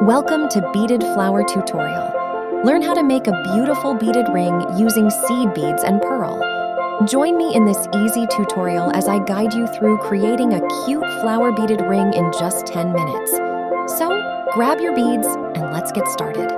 Welcome to Beaded Flower Tutorial. Learn how to make a beautiful beaded ring using seed beads and pearl. Join me in this easy tutorial as I guide you through creating a cute flower beaded ring in just 10 minutes. So, grab your beads and let's get started.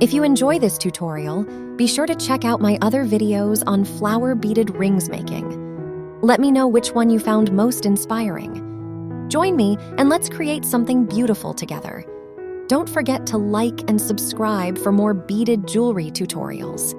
If you enjoy this tutorial, be sure to check out my other videos on flower beaded rings making. Let me know which one you found most inspiring. Join me and let's create something beautiful together. Don't forget to like and subscribe for more beaded jewelry tutorials.